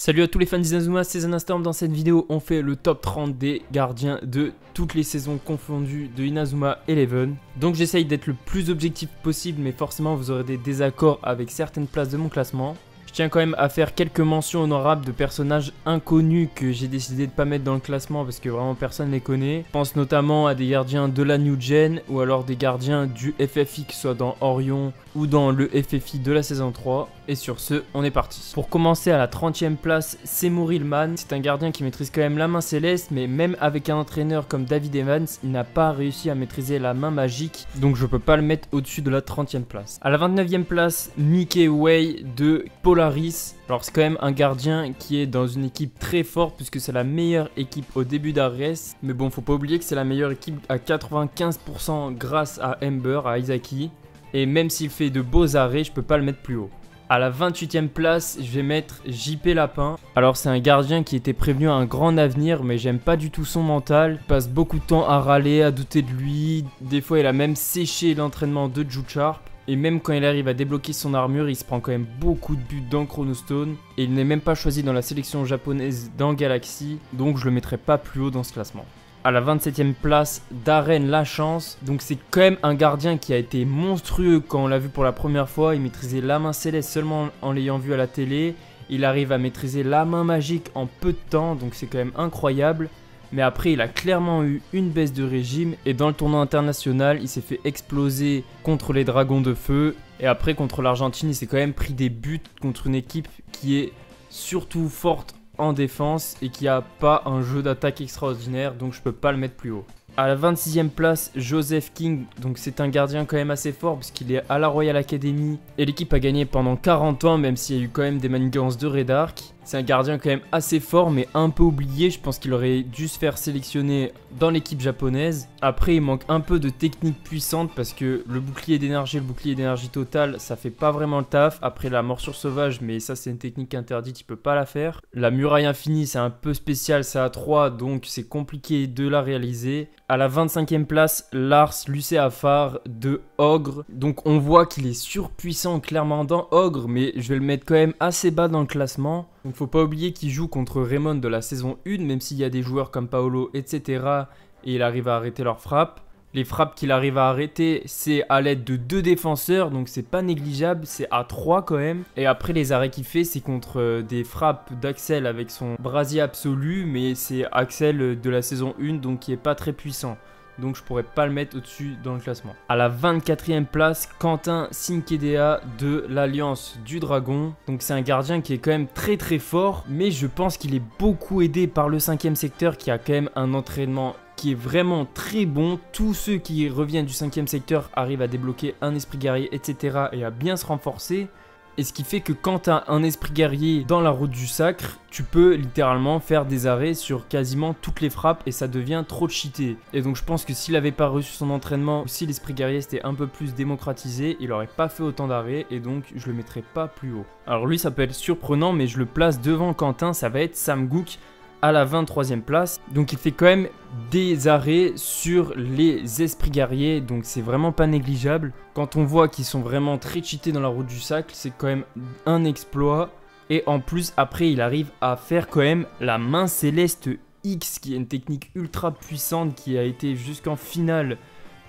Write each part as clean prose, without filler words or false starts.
Salut à tous les fans d'Inazuma, c'est Zanastorm. Dans cette vidéo, on fait le top 30 des gardiens de toutes les saisons confondues de Inazuma Eleven. Donc j'essaye d'être le plus objectif possible, mais forcément vous aurez des désaccords avec certaines places de mon classement. Je tiens quand même à faire quelques mentions honorables de personnages inconnus que j'ai décidé de ne pas mettre dans le classement parce que vraiment personne ne les connaît. Je pense notamment à des gardiens de la New Gen ou alors des gardiens du FFI, que ce soit dans Orion ou dans le FFI de la saison 3. Et sur ce, on est parti. Pour commencer, à la 30e place, c'est Murilman. C'est un gardien qui maîtrise quand même la main céleste, mais même avec un entraîneur comme David Evans, il n'a pas réussi à maîtriser la main magique. Donc je peux pas le mettre au-dessus de la 30e place. À la 29e place, Mickey Way de Polaris. Alors c'est quand même un gardien qui est dans une équipe très forte puisque c'est la meilleure équipe au début d'Ares. Mais bon, faut pas oublier que c'est la meilleure équipe à 95% grâce à Ember, à Isaki. Et même s'il fait de beaux arrêts, je peux pas le mettre plus haut. À la 28e place, je vais mettre JP Lapin. Alors c'est un gardien qui était prévenu à un grand avenir, mais j'aime pas du tout son mental. Il passe beaucoup de temps à râler, à douter de lui. Des fois il a même séché l'entraînement de Ju-Sharp. Et même quand il arrive à débloquer son armure, il se prend quand même beaucoup de buts dans Chronostone. Et il n'est même pas choisi dans la sélection japonaise dans Galaxy. Donc je le mettrai pas plus haut dans ce classement. À la 27e place, Darren Lachance. Donc c'est quand même un gardien qui a été monstrueux quand on l'a vu pour la première fois. Il maîtrisait la main céleste seulement en l'ayant vu à la télé. Il arrive à maîtriser la main magique en peu de temps, donc c'est quand même incroyable. Mais après, il a clairement eu une baisse de régime. Et dans le tournoi international, il s'est fait exploser contre les Dragons de Feu. Et après, contre l'Argentine, il s'est quand même pris des buts contre une équipe qui est surtout forte en défense et qui a pas un jeu d'attaque extraordinaire, donc je peux pas le mettre plus haut. À la 26e place, Joseph King. Donc c'est un gardien quand même assez fort parce qu'il est à la Royal Academy et l'équipe a gagné pendant 40 ans, même s'il y a eu quand même des manigances de Red Arc. C'est un gardien quand même assez fort mais un peu oublié. Je pense qu'il aurait dû se faire sélectionner dans l'équipe japonaise. Après il manque un peu de technique puissante parce que le bouclier d'énergie totale, ça fait pas vraiment le taf. Après la morsure sauvage, mais ça c'est une technique interdite, il peut pas la faire. La muraille infinie, c'est un peu spécial, c'est à 3, donc c'est compliqué de la réaliser. À la 25e place, Lars Lucéafar de Ogre. Donc on voit qu'il est surpuissant clairement dans Ogre, mais je vais le mettre quand même assez bas dans le classement. Donc faut pas oublier qu'il joue contre Raymond de la saison 1, même s'il y a des joueurs comme Paolo, etc. Et il arrive à arrêter leurs frappes. Les frappes qu'il arrive à arrêter, c'est à l'aide de 2 défenseurs, donc c'est pas négligeable, c'est à 3 quand même. Et après les arrêts qu'il fait, c'est contre des frappes d'Axel avec son brasier absolu, mais c'est Axel de la saison 1, donc qui est pas très puissant. Donc je pourrais pas le mettre au-dessus dans le classement. À la 24e place, Quentin Sinkedea de l'Alliance du Dragon. Donc c'est un gardien qui est quand même très très fort, mais je pense qu'il est beaucoup aidé par le 5e secteur qui a quand même un entraînement qui est vraiment très bon. Tous ceux qui reviennent du 5e secteur arrivent à débloquer un esprit guerrier, etc. et à bien se renforcer. Et ce qui fait que quand tu as un esprit guerrier dans la route du sacre, tu peux littéralement faire des arrêts sur quasiment toutes les frappes et ça devient trop cheaté. Et donc je pense que s'il n'avait pas reçu son entraînement ou si l'esprit guerrier c'était un peu plus démocratisé, il n'aurait pas fait autant d'arrêts et donc je le mettrais pas plus haut. Alors lui ça peut être surprenant, mais je le place devant Quentin, ça va être Sam Gook à la 23e place. Donc il fait quand même des arrêts sur les esprits guerriers, donc c'est vraiment pas négligeable. Quand on voit qu'ils sont vraiment très cheatés dans la route du sac, c'est quand même un exploit. Et en plus après il arrive à faire quand même la main céleste X, qui est une technique ultra puissante qui a été jusqu'en finale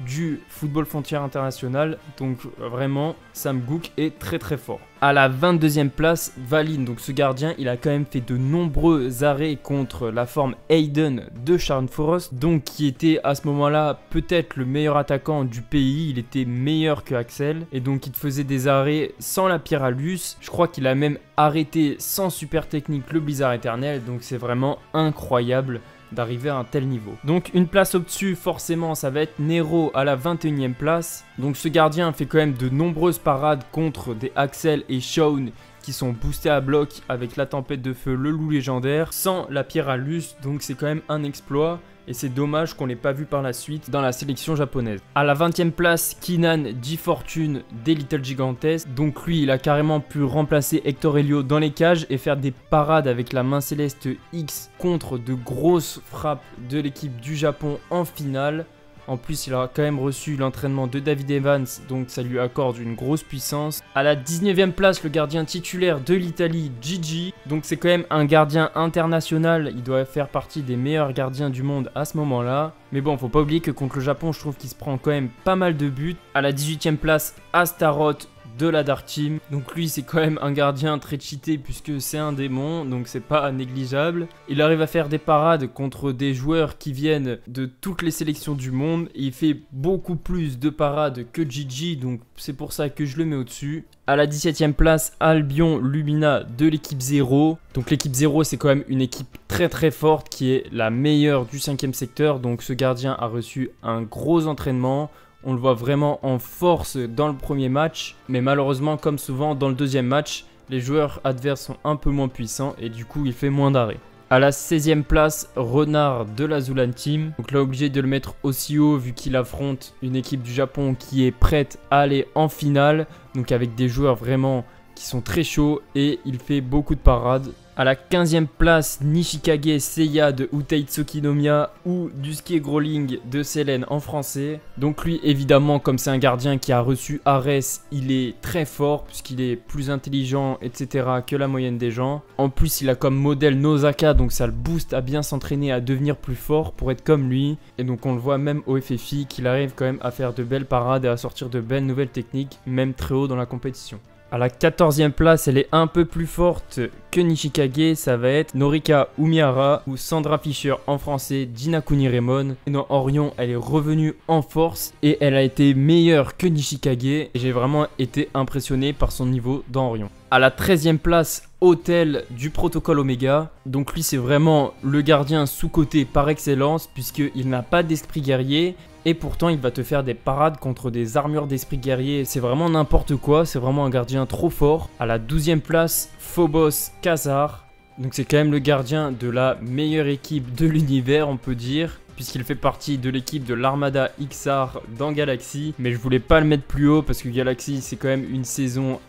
du Football Frontier International. Donc vraiment Sam Gook est très très fort. À la 22e place, Valine. Donc ce gardien, il a quand même fait de nombreux arrêts contre la forme Aiden de Sharon Forest, donc qui était à ce moment-là peut-être le meilleur attaquant du pays. Il était meilleur que Axel et donc il faisait des arrêts sans la pierre à Luce. Je crois qu'il a même arrêté sans super technique le Blizzard éternel, donc c'est vraiment incroyable d'arriver à un tel niveau. Donc une place au-dessus, forcément ça va être Nero à la 21e place. Donc ce gardien fait quand même de nombreuses parades contre des Axel et Shaun qui sont boostés à bloc avec la tempête de feu, le loup légendaire, sans la pierre à Luce, donc c'est quand même un exploit. Et c'est dommage qu'on l'ait pas vu par la suite dans la sélection japonaise. À la 20e place, Kinan G-Fortune des Little Gigantes. Donc lui, il a carrément pu remplacer Hector Helio dans les cages et faire des parades avec la main céleste X contre de grosses frappes de l'équipe du Japon en finale. En plus, il a quand même reçu l'entraînement de David Evans, donc ça lui accorde une grosse puissance. À la 19e place, le gardien titulaire de l'Italie, Gigi. Donc c'est quand même un gardien international, il doit faire partie des meilleurs gardiens du monde à ce moment-là. Mais bon, faut pas oublier que contre le Japon, je trouve qu'il se prend quand même pas mal de buts. À la 18e place, Astaroth de la Dark Team. Donc lui, c'est quand même un gardien très cheaté puisque c'est un démon, donc c'est pas négligeable. Il arrive à faire des parades contre des joueurs qui viennent de toutes les sélections du monde. Et il fait beaucoup plus de parades que Gigi, donc c'est pour ça que je le mets au-dessus. À la 17e place, Albion Lumina de l'équipe 0. Donc l'équipe 0, c'est quand même une équipe très forte qui est la meilleure du 5e secteur. Donc ce gardien a reçu un gros entraînement. On le voit vraiment en force dans le premier match. Mais malheureusement, comme souvent dans le deuxième match, les joueurs adverses sont un peu moins puissants et du coup il fait moins d'arrêts. À la 16e place, Renard de la Zulan Team. Donc là, obligé de le mettre aussi haut vu qu'il affronte une équipe du Japon qui est prête à aller en finale. Donc avec des joueurs vraiment qui sont très chauds et il fait beaucoup de parades. À la 15e place, Nishikage Seiya de Utaitsuki no Miya ou Dusuke Growling de Selen en français. Donc lui, évidemment, comme c'est un gardien qui a reçu Ares, il est très fort puisqu'il est plus intelligent, etc. que la moyenne des gens. En plus, il a comme modèle Nozaka, donc ça le booste à bien s'entraîner, à devenir plus fort pour être comme lui. Et donc on le voit même au FFI qu'il arrive quand même à faire de belles parades et à sortir de belles nouvelles techniques, même très haut dans la compétition. À la 14e place, elle est un peu plus forte que Nishikage, ça va être Norika Umihara ou Sandra Fischer en français, Gina Kuniremon. Et dans Orion, elle est revenue en force et elle a été meilleure que Nishikage. Et j'ai vraiment été impressionné par son niveau dans Orion. À la 13e place, Hôtel du protocole Omega. Donc lui, c'est vraiment le gardien sous-coté par excellence puisqu'il n'a pas d'esprit guerrier. Et pourtant, il va te faire des parades contre des armures d'esprit guerrier. C'est vraiment n'importe quoi. C'est vraiment un gardien trop fort. À la 12e place, Phobos Khazar. Donc c'est quand même le gardien de la meilleure équipe de l'univers, on peut dire. Puisqu'il fait partie de l'équipe de l'Armada XR dans Galaxy. Mais je voulais pas le mettre plus haut parce que Galaxy, c'est quand même une saison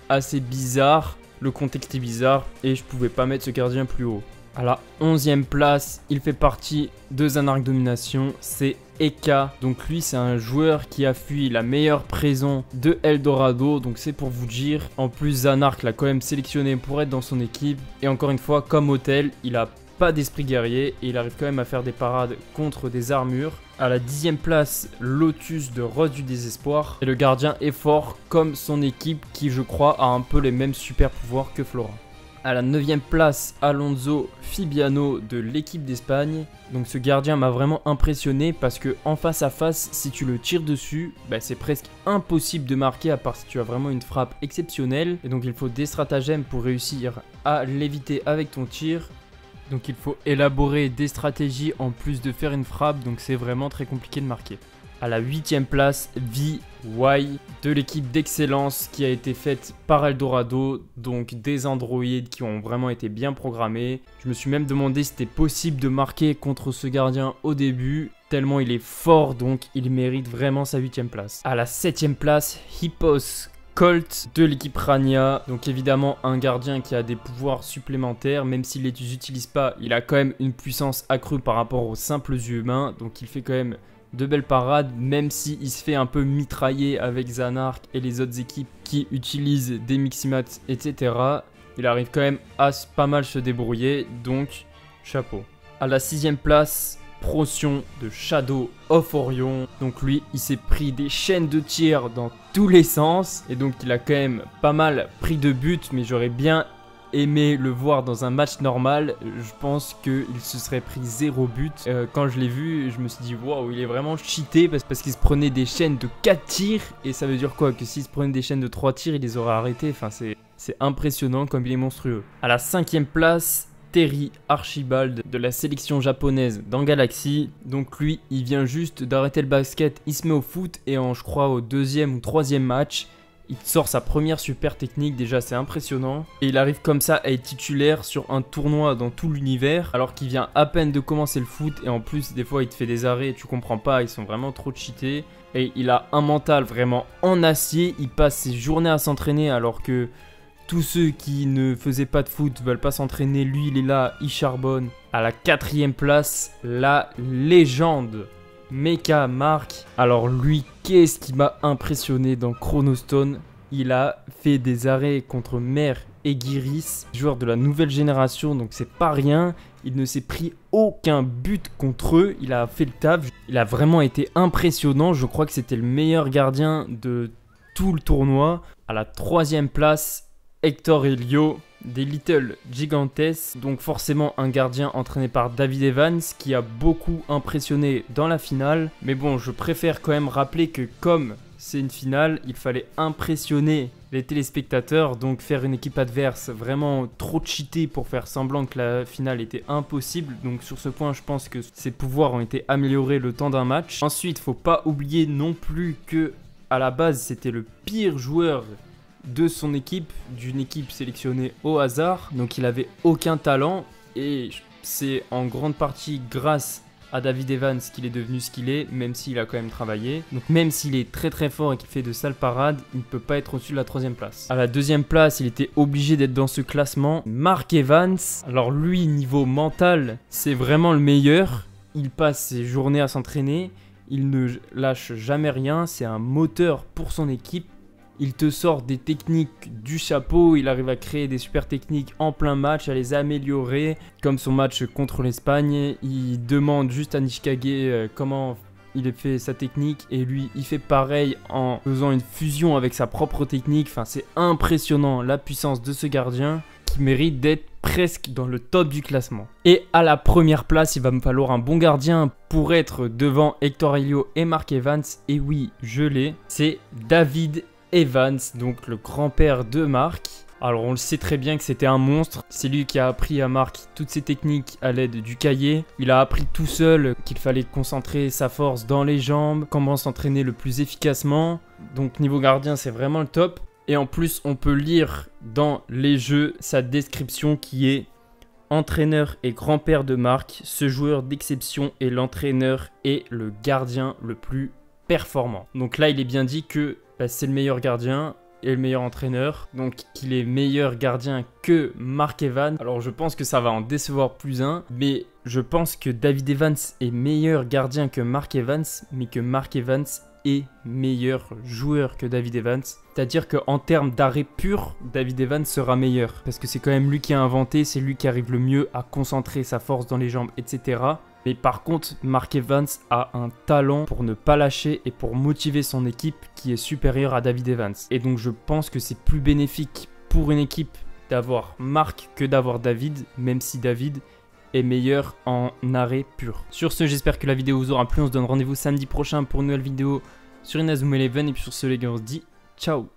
assez bizarre. Le contexte est bizarre et je pouvais pas mettre ce gardien plus haut. À la 11e place, il fait partie de Zanark Domination, c'est Eka. Donc lui, c'est un joueur qui a fui la meilleure prison de Eldorado. Donc c'est pour vous dire. En plus, Zanark l'a quand même sélectionné pour être dans son équipe. Et encore une fois, comme Hôtel, il a pas d'esprit guerrier et il arrive quand même à faire des parades contre des armures. À la 10e place, Lotus de Rose du Désespoir. Et le gardien est fort comme son équipe qui, je crois, a un peu les mêmes super pouvoirs que Flora. À la 9e place, Alonso Fibiano de l'équipe d'Espagne. Donc ce gardien m'a vraiment impressionné parce que en face à face, si tu le tires dessus, c'est presque impossible de marquer à part si tu as vraiment une frappe exceptionnelle. Et donc il faut des stratagèmes pour réussir à l'éviter avec ton tir. Donc il faut élaborer des stratégies en plus de faire une frappe, donc c'est vraiment très compliqué de marquer. À la 8e place, VY de l'équipe d'excellence qui a été faite par Eldorado, donc des androïdes qui ont vraiment été bien programmés. Je me suis même demandé si c'était possible de marquer contre ce gardien au début, tellement il est fort, donc il mérite vraiment sa 8e place. À la 7e place, Hippos Colt de l'équipe Rania, donc évidemment un gardien qui a des pouvoirs supplémentaires, même s'il les utilise pas, il a quand même une puissance accrue par rapport aux simples humains, donc il fait quand même de belles parades, même s'il se fait un peu mitrailler avec Zanark et les autres équipes qui utilisent des Miximats, etc. Il arrive quand même à pas mal se débrouiller, donc chapeau. À la 6e place, Procyon de Shadow of Orion. Donc lui, il s'est pris des chaînes de tir dans tous les sens. Et donc il a quand même pas mal pris de buts, mais j'aurais bien aimé le voir dans un match normal. Je pense qu'il se serait pris 0 but. Quand je l'ai vu, je me suis dit waouh, il est vraiment cheaté parce qu'il se prenait des chaînes de 4 tirs. Et ça veut dire quoi? Que s'il se prenait des chaînes de 3 tirs, il les aurait arrêtés. Enfin, c'est impressionnant comme il est monstrueux. À la 5e place, Terry Archibald de la sélection japonaise dans Galaxy. Donc lui, il vient juste d'arrêter le basket, il se met au foot et je crois au 2e ou 3e match, il sort sa première super technique, déjà c'est impressionnant. Et il arrive comme ça à être titulaire sur un tournoi dans tout l'univers alors qu'il vient à peine de commencer le foot et en plus des fois il te fait des arrêts et tu comprends pas, ils sont vraiment trop cheatés. Et il a un mental vraiment en acier, il passe ses journées à s'entraîner alors que tous ceux qui ne faisaient pas de foot veulent pas s'entraîner, lui il est là, il charbonne. À la 4e place, la légende Meka Mark. Alors lui, qu'est-ce qui m'a impressionné dans Chronostone? Il a fait des arrêts contre Mer et Giris, joueurs de la nouvelle génération, donc c'est pas rien. Il ne s'est pris aucun but contre eux, il a fait le taf. Il a vraiment été impressionnant, je crois que c'était le meilleur gardien de tout le tournoi. À la 3e place, Hector Elio des Little Gigantes, donc forcément un gardien entraîné par David Evans qui a beaucoup impressionné dans la finale. Mais bon, je préfère quand même rappeler que comme c'est une finale, il fallait impressionner les téléspectateurs, donc faire une équipe adverse vraiment trop cheatée pour faire semblant que la finale était impossible. Donc sur ce point, je pense que ses pouvoirs ont été améliorés le temps d'un match. Ensuite, faut pas oublier non plus que à la base, c'était le pire joueur de son équipe, d'une équipe sélectionnée au hasard. Donc il avait aucun talent et c'est en grande partie grâce à David Evans qu'il est devenu ce qu'il est, même s'il a quand même travaillé. Donc même s'il est très très fort et qu'il fait de sales parades, il ne peut pas être au-dessus de la 3e place. À la 2e place, il était obligé d'être dans ce classement. Mark Evans, alors lui, niveau mental, c'est vraiment le meilleur. Il passe ses journées à s'entraîner, il ne lâche jamais rien, c'est un moteur pour son équipe. Il te sort des techniques du chapeau, il arrive à créer des super techniques en plein match, à les améliorer, comme son match contre l'Espagne. Il demande juste à Nishikage comment il a fait sa technique et lui il fait pareil en faisant une fusion avec sa propre technique. Enfin, c'est impressionnant la puissance de ce gardien qui mérite d'être presque dans le top du classement. Et à la 1re place, il va me falloir un bon gardien pour être devant Hector Elio et Mark Evans. Et oui, je l'ai, c'est David Evans, donc le grand-père de Mark. Alors on le sait très bien que c'était un monstre. C'est lui qui a appris à Mark toutes ses techniques à l'aide du cahier. Il a appris tout seul qu'il fallait concentrer sa force dans les jambes, comment s'entraîner le plus efficacement. Donc niveau gardien, c'est vraiment le top. Et en plus, on peut lire dans les jeux sa description qui est entraîneur et grand-père de Mark. Ce joueur d'exception est l'entraîneur et le gardien le plus performant. Donc là, il est bien dit que c'est le meilleur gardien et le meilleur entraîneur, donc qu'il est meilleur gardien que Mark Evans. Alors je pense que ça va en décevoir plus un, mais je pense que David Evans est meilleur gardien que Mark Evans, mais que Mark Evans est meilleur joueur que David Evans. C'est-à-dire qu'en termes d'arrêt pur, David Evans sera meilleur, parce que c'est quand même lui qui a inventé, c'est lui qui arrive le mieux à concentrer sa force dans les jambes, etc. Mais par contre, Mark Evans a un talent pour ne pas lâcher et pour motiver son équipe qui est supérieur à David Evans. Et donc je pense que c'est plus bénéfique pour une équipe d'avoir Mark que d'avoir David, même si David est meilleur en arrêt pur. Sur ce, j'espère que la vidéo vous aura plu. On se donne rendez-vous samedi prochain pour une nouvelle vidéo sur Inazuma Eleven. Et puis sur ce les gars, on se dit ciao.